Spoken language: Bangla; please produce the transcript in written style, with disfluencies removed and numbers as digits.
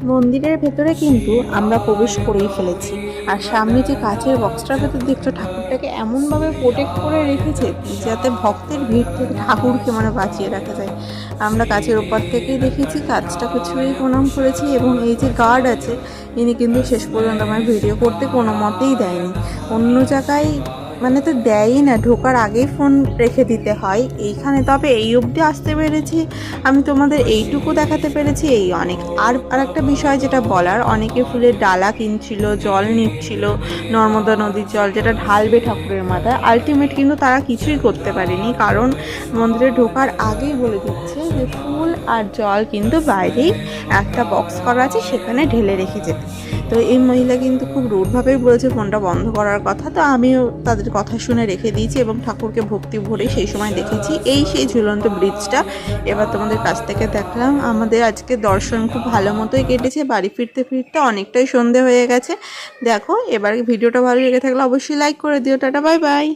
মন্দিরের ভেতরে কিন্তু আমরা প্রবেশ করেই ফেলেছি। আর সামনে যে কাচের বক্সটার ভেতর দেখছো, ঠাকুরটাকে এমনভাবে প্রোটেক্ট করে রেখেছে যাতে ভক্তের ভিড় থেকে ঠাকুরকে বাঁচিয়ে রাখা যায়। আমরা কাচের ওপর থেকেই দেখেছি, কাজটাকে ছুঁয়েই প্রণাম করেছি। এবং এই যে গার্ড আছে, ইনি কিন্তু শেষ পর্যন্ত আমার ভিডিও করতে কোনো মতেই দেয়নি। অন্য জায়গায় তো দেয়ই না, ঢোকার আগেই ফোন রেখে দিতে হয়। এইখানে তবে এই অবধি আসতে পেরেছি, আমি তোমাদের এইটুকু দেখাতে পেরেছি, এই অনেক। আর একটা বিষয় যেটা বলার, অনেকে ফুলের ডালা কিনছিল, জল নিচ্ছিল, নর্মদা নদীর জল যেটা ঢালবে ঠাকুরের মাথায়। আলটিমেট কিন্তু তারা কিছুই করতে পারেনি, কারণ মন্দিরে ঢোকার আগেই বলে দিচ্ছে যে ফুল আর জল কিন্তু বাইরেই একটা বক্স করা আছে, সেখানে ঢেলে রেখে যেতে। তো এই মহিলা কিন্তু খুব রুডভাবেই বলেছে ফোনটা বন্ধ করার কথা। তো আমিও তাদের কথা শুনে রেখে দিয়েছি এবং ঠাকুরকে ভক্তি ভরে সেই সময় দেখেছি। এই সেই ঝুলন্ত ব্রিজটা এবার তোমাদের কাছ থেকে দেখলাম। আমাদের আজকে দর্শন খুব ভালো মতোই কেটেছে। বাড়ি ফিরতে ফিরতে অনেকটাই সন্ধে হয়ে গেছে। দেখো, এবার ভিডিওটা ভালো লেগে থাকলে অবশ্যই লাইক করে দিও। Tata, bye bye.